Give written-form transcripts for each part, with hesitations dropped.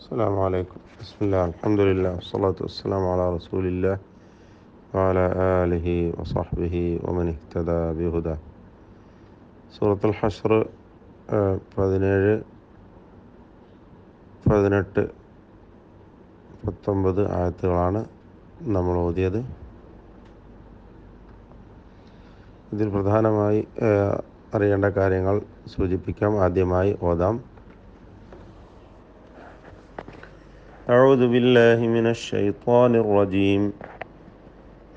السلام عليكم. بسم الله، الحمد لله، والصلاة والسلام على رسول الله وعلى آله وصحبه ومن اهتدى بهداه. സൂറത്തുൽ ഹശ്ർ 17, 18, 19 ആയത്തുകളാണ് നമ്മൾ ഓതിയത്. ഇതിൽ പ്രധാനമായി അറിയേണ്ട കാര്യങ്ങൾ സൂചിപ്പിക്കാം. ആദ്യമായി ഓതാം. أعوذ بالله من الشيطان الرجيم.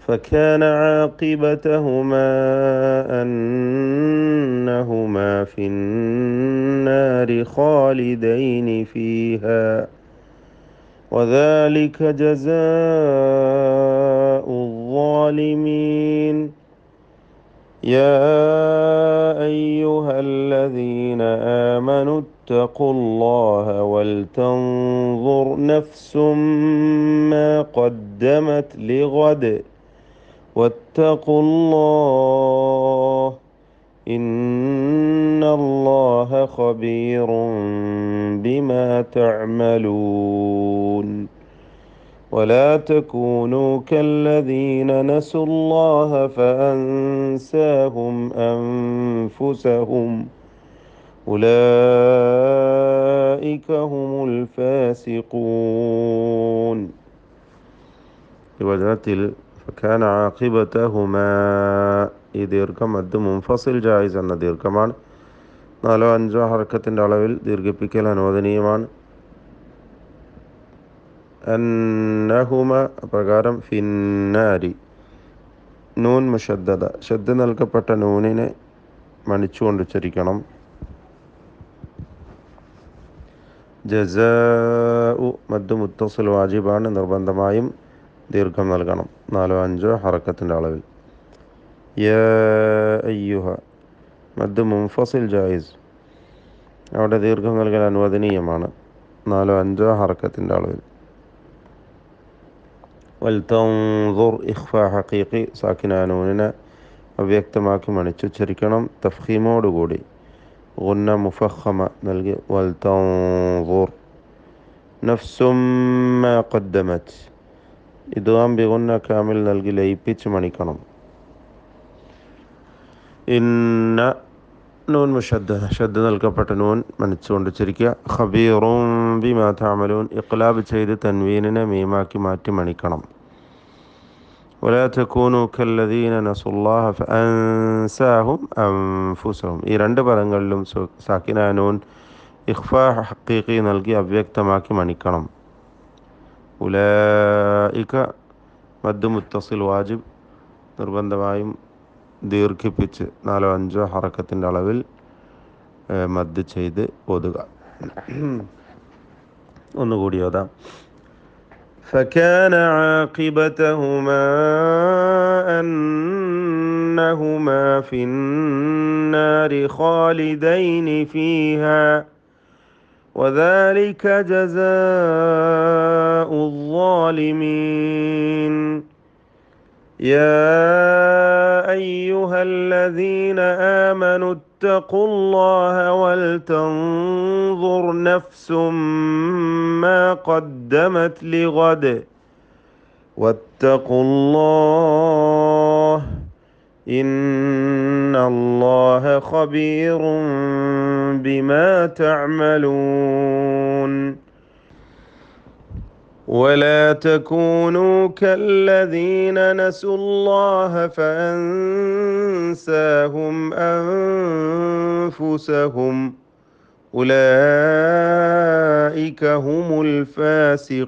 فكان عاقبتهما أنهما في النار خالدين فيها وذلك جزاء الظالمين. يا أيها الذين آمنوا اتقوا الله ولتنظر نفس ما قدمت لغد واتقوا الله إن الله خبير بما تعملون. ولا تكونوا كالذين نسوا الله فأنساهم أنفسهم أولئك هم الفاسقون. ഈ വചനത്തിൽ ഫകാന ആഖിബതഹുമാ, ഈ ദീർഘം മദ് മുൻഫസിൽ ജായിസ് എന്ന ദീർഘമാണ്. 4-5 ഹർക്കത്തിൻ്റെ അളവിൽ ദീർഘിപ്പിക്കൽ അനുവദനീയമാണ്. അന്നഹുമ പ്രകാരം ഫിന്നാരി, നൂൻ മുഷദ്ദദ, ഷദ്ദ നൽകപ്പെട്ട നൂനിനെ മണിച്ചുകൊണ്ട് ഉച്ചരിക്കണം. ജസാഉ മദ് മുത്തസിൽ വാജിബാണ്, നിർബന്ധമായും ദീർഘം നൽകണം 4-5 ഹറക്കത്തിൻ്റെ അളവിൽ. യാ അയ്യുഹ മദ് മുൻഫസിൽ ജായിസ്, അവിടെ ദീർഘം നൽകൽ അനുവദനീയമാണ് 4-5 ഹറക്കത്തിൻ്റെ അളവിൽ. വൽതൻദുർ ഇഖ്ഫാ ഹഖീഖി, സാക്കിന നൂനിനെ അവ്യക്തമാക്കി മണിച്ചുച്ചരിക്കണം തഫ്ഖീമോടുകൂടി. ഗുന്ന മുഫഖമ നൽകി വൽതൻദുർ. നഫ്സും മാ ഖദ്ദമത്, ഇദ്ഗാം ബിഗുന്ന കാമിൽ നൽകി ലയിപ്പിച്ച് മണിക്കണം. ഇന്ന നൂൻ മുഷദ്ദദ, ഷദ്ദ നൽകപ്പെട്ട നൂൻ മണിച്ചുകൊണ്ട് ഉച്ചരിക്കുക. ഖബീറും ബിമാ തഅമലൂൻ, ഇഖ്ലാബ് ചെയ്ത് തൻവീനിനെ മീമാക്കി മാറ്റി മണിക്കണം. വലാ തകൂനു കല്ലദീന നസുല്ലാഹ ഫഅൻസാഹും അൻഫുസഹും, ഈ രണ്ട് പദങ്ങളിലും സാക്കിന നൂൻ ഇഖ്ഫാ ഹഖീഖി നൽകി അവ്യക്തമാക്കി മണിക്കണം. ഉലൈക മദ് മുത്തസിൽ വാജിബ്, നിർബന്ധമായും ദീർഘിപ്പിച്ച് 4-5 ഹറക്കത്തിൻ്റെ അളവിൽ മദ് ചെയ്ത് ഓതുക. ഒന്നുകൂടി ഓതാം. فكان عاقبتهما أنهما في النار خالدين فيها وذلك جزاء الظالمين. يا أيها الذين آمنوا اتقوا الله ولتنظر نفس ما قدمت لغد واتقوا الله إن الله خبير بما تعملون. ولا تكونوا كالذين نسوا الله فأنساهم أنفسهم أولئك هم الفاسقون.